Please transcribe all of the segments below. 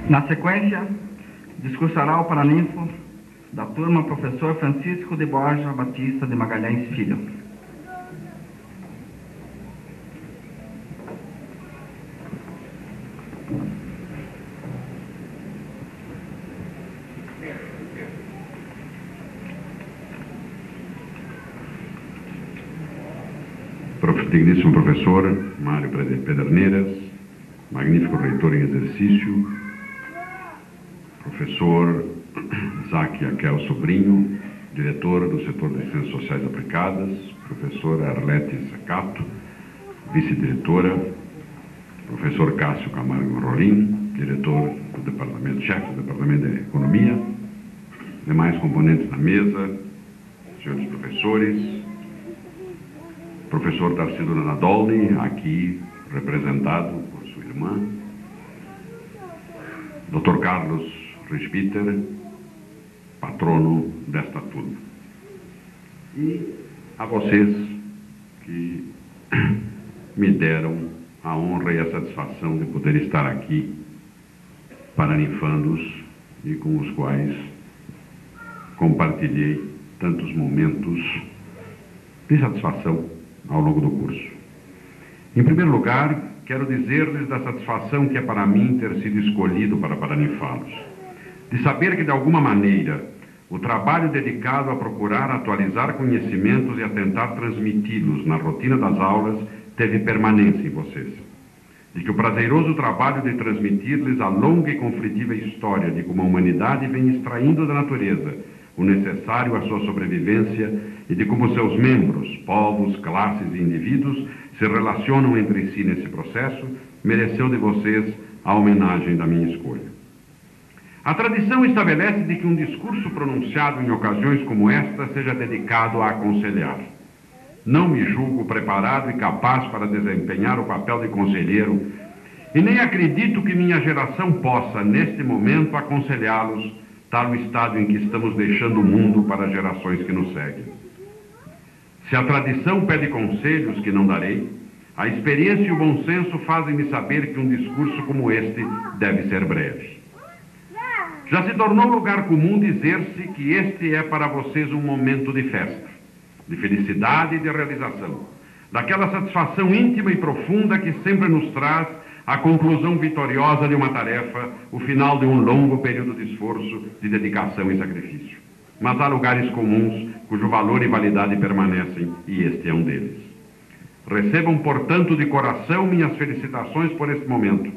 Na sequência, discursará o paraninfo da turma professor Francisco de Borja Batista de Magalhães Filho. Digníssimo professor Mário Pederneiras, magnífico reitor em exercício, professor Isaac Aquel Sobrinho, diretor do setor de Ciências Sociais Aplicadas, professora Arlete Secato, vice-diretora, professor Cássio Camargo Rolim, diretor do departamento, chefe do departamento de Economia, demais componentes da mesa, senhores professores, professor Tarcísio Nadolny, aqui representado por sua irmã, Dr. Carlos Rispiter, patrono desta turma. E a vocês que me deram a honra e a satisfação de poder estar aqui, paraninfandos, e com os quais compartilhei tantos momentos de satisfação ao longo do curso. Em primeiro lugar, quero dizer-lhes da satisfação que é para mim ter sido escolhido para paraninfá-los, de saber que, de alguma maneira, o trabalho dedicado a procurar atualizar conhecimentos e a tentar transmiti-los na rotina das aulas teve permanência em vocês, de que o prazeroso trabalho de transmitir-lhes a longa e conflitiva história de como a humanidade vem extraindo da natureza o necessário à sua sobrevivência e de como seus membros, povos, classes e indivíduos se relacionam entre si nesse processo, mereceu de vocês a homenagem da minha escolha. A tradição estabelece de que um discurso pronunciado em ocasiões como esta seja dedicado a aconselhar. Não me julgo preparado e capaz para desempenhar o papel de conselheiro e nem acredito que minha geração possa, neste momento, aconselhá-los tal o estado em que estamos deixando o mundo para as gerações que nos seguem. Se a tradição pede conselhos que não darei, a experiência e o bom senso fazem-me saber que um discurso como este deve ser breve. Já se tornou lugar comum dizer-se que este é para vocês um momento de festa, de felicidade e de realização, daquela satisfação íntima e profunda que sempre nos traz a conclusão vitoriosa de uma tarefa, o final de um longo período de esforço, de dedicação e sacrifício. Mas há lugares comuns cujo valor e validade permanecem, e este é um deles. Recebam, portanto, de coração minhas felicitações por este momento.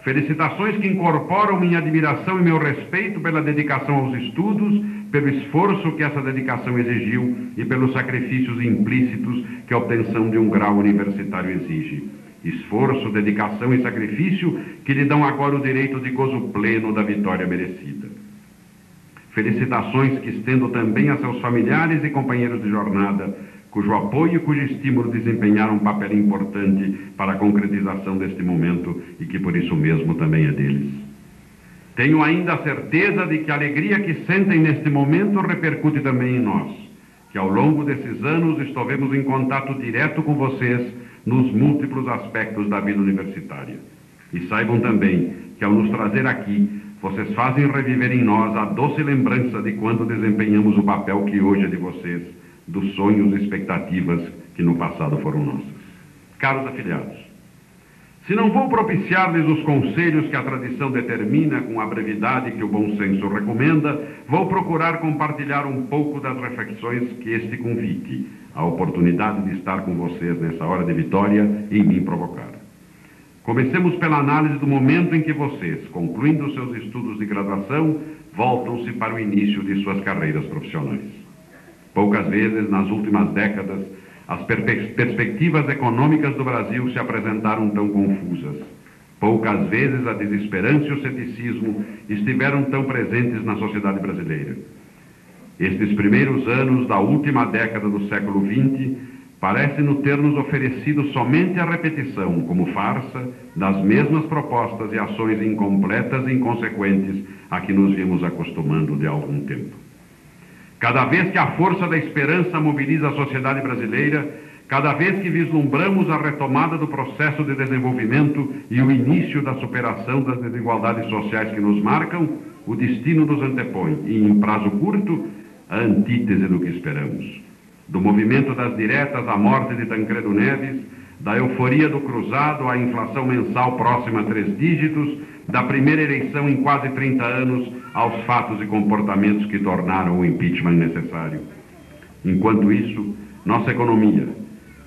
Felicitações que incorporam minha admiração e meu respeito pela dedicação aos estudos, pelo esforço que essa dedicação exigiu e pelos sacrifícios implícitos que a obtenção de um grau universitário exige. Esforço, dedicação e sacrifício que lhe dão agora o direito de gozo pleno da vitória merecida. Felicitações que estendo também a seus familiares e companheiros de jornada, cujo apoio e cujo estímulo desempenharam um papel importante para a concretização deste momento e que por isso mesmo também é deles. Tenho ainda a certeza de que a alegria que sentem neste momento repercute também em nós, que ao longo desses anos estivemos em contato direto com vocês nos múltiplos aspectos da vida universitária. E saibam também que ao nos trazer aqui, vocês fazem reviver em nós a doce lembrança de quando desempenhamos o papel que hoje é de vocês, dos sonhos e expectativas que no passado foram nossas. Caros afiliados, se não vou propiciar-lhes os conselhos que a tradição determina com a brevidade que o bom senso recomenda, vou procurar compartilhar um pouco das reflexões que este convite, a oportunidade de estar com vocês nessa hora de vitória, em mim provocar. Comecemos pela análise do momento em que vocês, concluindo seus estudos de graduação, voltam-se para o início de suas carreiras profissionais. Poucas vezes, nas últimas décadas, as perspectivas econômicas do Brasil se apresentaram tão confusas. Poucas vezes a desesperança e o ceticismo estiveram tão presentes na sociedade brasileira. Estes primeiros anos da última década do século XX parece-nos ter-nos oferecido somente a repetição, como farsa, das mesmas propostas e ações incompletas e inconsequentes a que nos vimos acostumando de algum tempo. Cada vez que a força da esperança mobiliza a sociedade brasileira, cada vez que vislumbramos a retomada do processo de desenvolvimento e o início da superação das desigualdades sociais que nos marcam, o destino nos antepõe, e em prazo curto, a antítese do que esperamos. Do movimento das diretas à morte de Tancredo Neves, da euforia do cruzado à inflação mensal próxima a 3 dígitos, da primeira eleição em quase 30 anos aos fatos e comportamentos que tornaram o impeachment necessário. Enquanto isso, nossa economia,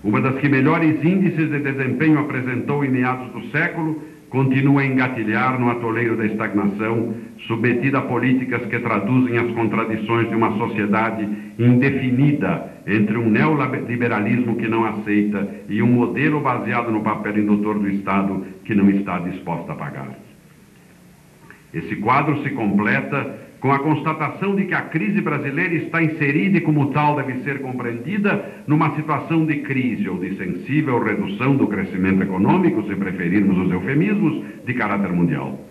uma das que melhores índices de desempenho apresentou em meados do século, continua a engatilhar no atoleiro da estagnação, submetida a políticas que traduzem as contradições de uma sociedade indefinida entre um neoliberalismo que não aceita e um modelo baseado no papel indutor do Estado que não está disposto a pagar. Esse quadro se completa com a constatação de que a crise brasileira está inserida e, como tal, deve ser compreendida numa situação de crise ou de sensível redução do crescimento econômico, se preferirmos os eufemismos, de caráter mundial.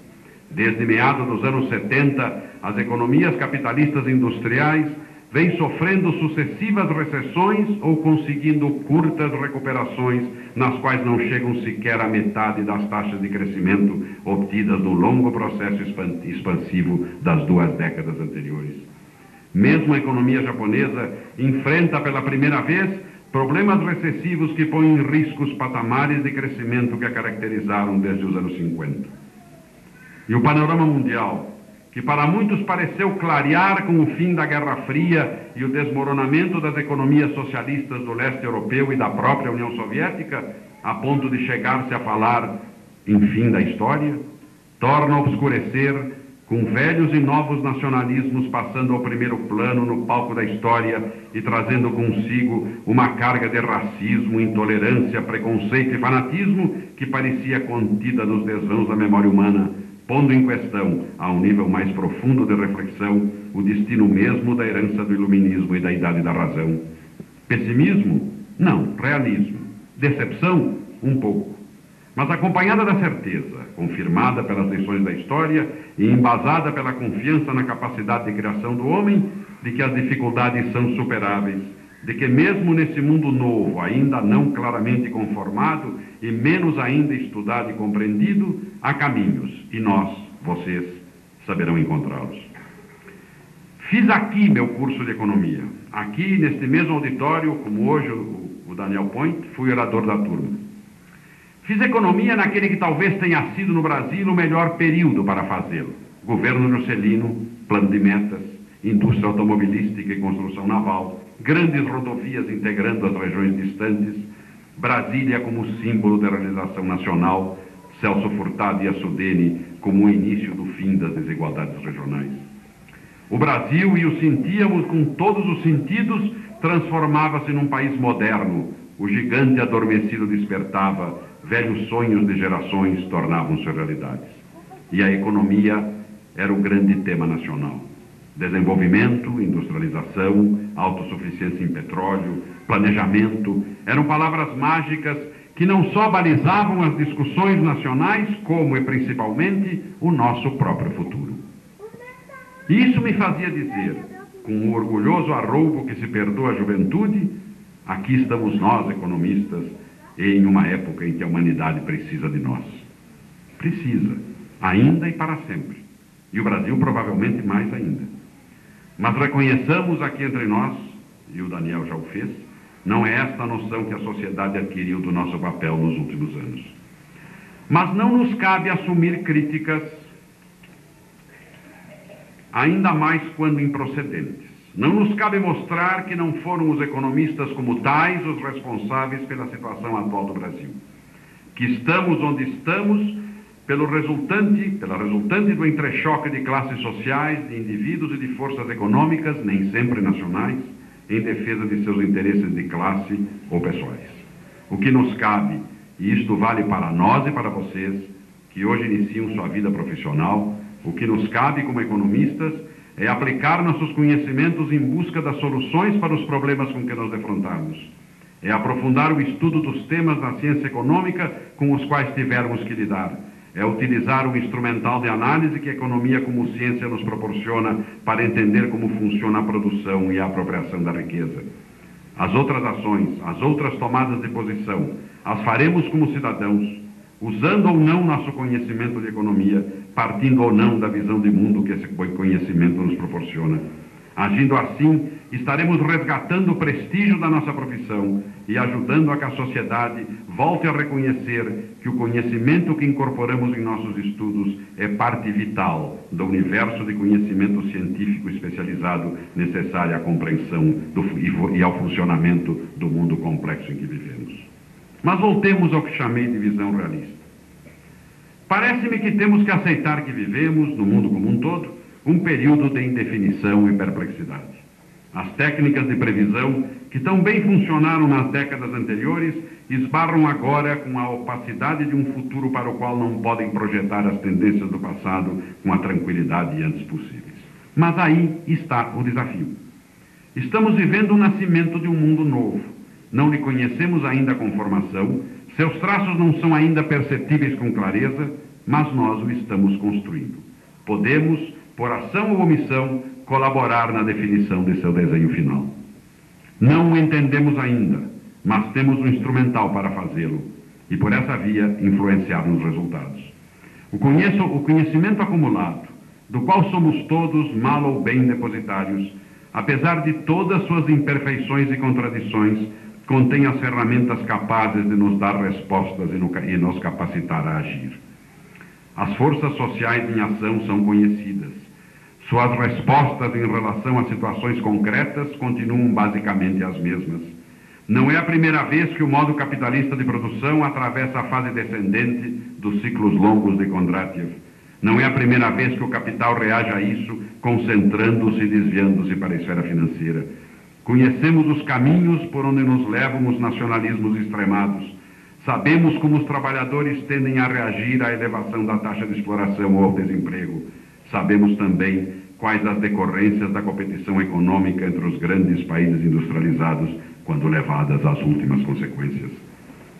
Desde meados dos anos 70, as economias capitalistas industriais vêm sofrendo sucessivas recessões ou conseguindo curtas recuperações, nas quais não chegam sequer à metade das taxas de crescimento obtidas no longo processo expansivo das 2 décadas anteriores. Mesmo a economia japonesa enfrenta pela primeira vez problemas recessivos que põem em risco os patamares de crescimento que a caracterizaram desde os anos 50. E o panorama mundial, que para muitos pareceu clarear com o fim da Guerra Fria e o desmoronamento das economias socialistas do leste europeu e da própria União Soviética, a ponto de chegar-se a falar em fim da história, torna a obscurecer, com velhos e novos nacionalismos passando ao primeiro plano no palco da história e trazendo consigo uma carga de racismo, intolerância, preconceito e fanatismo que parecia contida nos desvãos da memória humana, pondo em questão, a um nível mais profundo de reflexão, o destino mesmo da herança do iluminismo e da idade da razão. Pessimismo? Não, realismo. Decepção? Um pouco. Mas acompanhada da certeza, confirmada pelas lições da história e embasada pela confiança na capacidade de criação do homem, de que as dificuldades são superáveis, de que mesmo nesse mundo novo, ainda não claramente conformado e menos ainda estudado e compreendido, há caminhos e nós, vocês, saberão encontrá-los. Fiz aqui meu curso de economia. Aqui, neste mesmo auditório, como hoje o Daniel Point, fui orador da turma. Fiz economia naquele que talvez tenha sido no Brasil o melhor período para fazê-lo. Governo Juscelino, plano de metas, indústria automobilística e construção naval, grandes rodovias integrando as regiões distantes, Brasília como símbolo da realização nacional, Celso Furtado e Assudene como o início do fim das desigualdades regionais. O Brasil, e o sentíamos com todos os sentidos, transformava-se num país moderno. O gigante adormecido despertava, velhos sonhos de gerações tornavam-se realidades. E a economia era o grande tema nacional. Desenvolvimento, industrialização, autossuficiência em petróleo, planejamento, eram palavras mágicas que não só balizavam as discussões nacionais, como e principalmente o nosso próprio futuro. E isso me fazia dizer, com um orgulhoso arroubo que se perdoa a juventude, aqui estamos nós, economistas, em uma época em que a humanidade precisa de nós. Precisa, ainda e para sempre. E o Brasil provavelmente mais ainda. Mas reconheçamos aqui entre nós, e o Daniel já o fez, não é esta a noção que a sociedade adquiriu do nosso papel nos últimos anos. Mas não nos cabe assumir críticas, ainda mais quando improcedentes. Não nos cabe mostrar que não foram os economistas como tais os responsáveis pela situação atual do Brasil. Que estamos onde estamos pela resultante do entrechoque de classes sociais, de indivíduos e de forças econômicas, nem sempre nacionais, em defesa de seus interesses de classe ou pessoais. O que nos cabe, e isto vale para nós e para vocês, que hoje iniciam sua vida profissional, o que nos cabe como economistas é aplicar nossos conhecimentos em busca das soluções para os problemas com que nos defrontamos. É aprofundar o estudo dos temas da ciência econômica com os quais tivermos que lidar. É utilizar o instrumental de análise que a economia como ciência nos proporciona para entender como funciona a produção e a apropriação da riqueza. As outras ações, as outras tomadas de posição, as faremos como cidadãos, usando ou não nosso conhecimento de economia, partindo ou não da visão de mundo que esse conhecimento nos proporciona. Agindo assim, estaremos resgatando o prestígio da nossa profissão e ajudando a que a sociedade volte a reconhecer que o conhecimento que incorporamos em nossos estudos é parte vital do universo de conhecimento científico especializado necessário à compreensão e ao funcionamento do mundo complexo em que vivemos. Mas voltemos ao que chamei de visão realista. Parece-me que temos que aceitar que vivemos, no mundo como um todo, um período de indefinição e perplexidade. As técnicas de previsão, que tão bem funcionaram nas décadas anteriores, esbarram agora com a opacidade de um futuro para o qual não podem projetar as tendências do passado com a tranquilidade antes possíveis. Mas aí está o desafio. Estamos vivendo o nascimento de um mundo novo. Não lhe conhecemos ainda com formação, seus traços não são ainda perceptíveis com clareza, mas nós o estamos construindo. Podemos, por ação ou omissão, colaborar na definição de seu desenho final. Não o entendemos ainda, mas temos um instrumental para fazê-lo e, por essa via, influenciar nos resultados. O conhecimento acumulado, do qual somos todos, mal ou bem, depositários, apesar de todas suas imperfeições e contradições, contém as ferramentas capazes de nos dar respostas e nos capacitar a agir. As forças sociais em ação são conhecidas. Suas respostas em relação a situações concretas continuam basicamente as mesmas. Não é a primeira vez que o modo capitalista de produção atravessa a fase descendente dos ciclos longos de Kondratiev. Não é a primeira vez que o capital reage a isso, concentrando-se e desviando-se para a esfera financeira. Conhecemos os caminhos por onde nos levam os nacionalismos extremados. Sabemos como os trabalhadores tendem a reagir à elevação da taxa de exploração ou ao desemprego. Sabemos também quais as decorrências da competição econômica entre os grandes países industrializados, quando levadas às últimas consequências.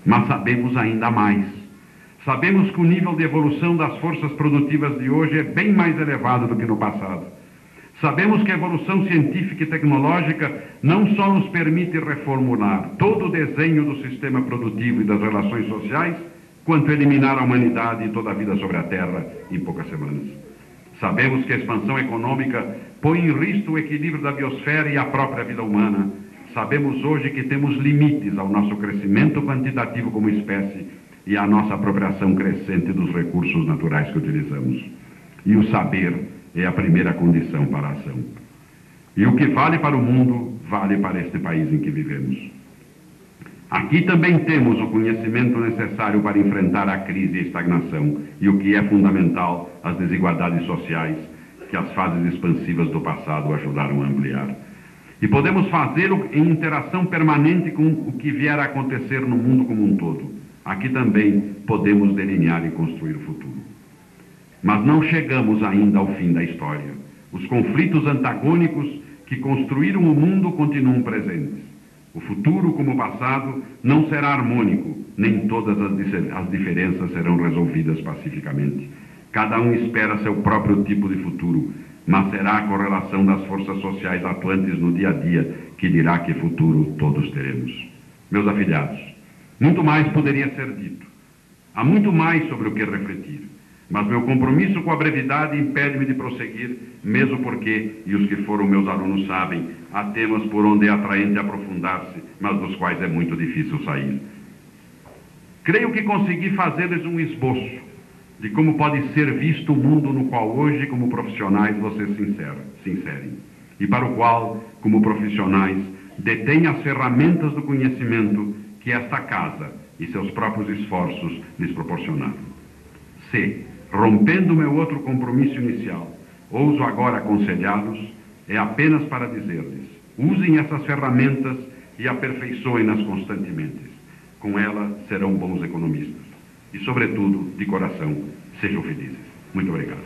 Mas sabemos ainda mais. Sabemos que o nível de evolução das forças produtivas de hoje é bem mais elevado do que no passado. Sabemos que a evolução científica e tecnológica não só nos permite reformular todo o desenho do sistema produtivo e das relações sociais, quanto eliminar a humanidade e toda a vida sobre a Terra em poucas semanas. Sabemos que a expansão econômica põe em risco o equilíbrio da biosfera e a própria vida humana. Sabemos hoje que temos limites ao nosso crescimento quantitativo como espécie e à nossa apropriação crescente dos recursos naturais que utilizamos. E o saber é a primeira condição para a ação. E o que vale para o mundo, vale para este país em que vivemos. Aqui também temos o conhecimento necessário para enfrentar a crise e a estagnação, e o que é fundamental, as desigualdades sociais que as fases expansivas do passado ajudaram a ampliar. E podemos fazê-lo em interação permanente com o que vier a acontecer no mundo como um todo. Aqui também podemos delinear e construir o futuro. Mas não chegamos ainda ao fim da história. Os conflitos antagônicos que construíram o mundo continuam presentes. O futuro, como o passado, não será harmônico, nem todas as diferenças serão resolvidas pacificamente. Cada um espera seu próprio tipo de futuro, mas será a correlação das forças sociais atuantes no dia a dia que dirá que futuro todos teremos. Meus afilhados, muito mais poderia ser dito. Há muito mais sobre o que refletir. Mas meu compromisso com a brevidade impede-me de prosseguir, mesmo porque, e os que foram meus alunos sabem, há temas por onde é atraente aprofundar-se, mas dos quais é muito difícil sair. Creio que consegui fazer-lhes um esboço de como pode ser visto o mundo no qual hoje, como profissionais, vocês se inserem, e para o qual, como profissionais, detêm as ferramentas do conhecimento que esta casa e seus próprios esforços lhes proporcionaram. Se, rompendo meu outro compromisso inicial, ouso agora aconselhá-los, é apenas para dizer-lhes: usem essas ferramentas e aperfeiçoem-nas constantemente. Com elas serão bons economistas. E, sobretudo, de coração, sejam felizes. Muito obrigado.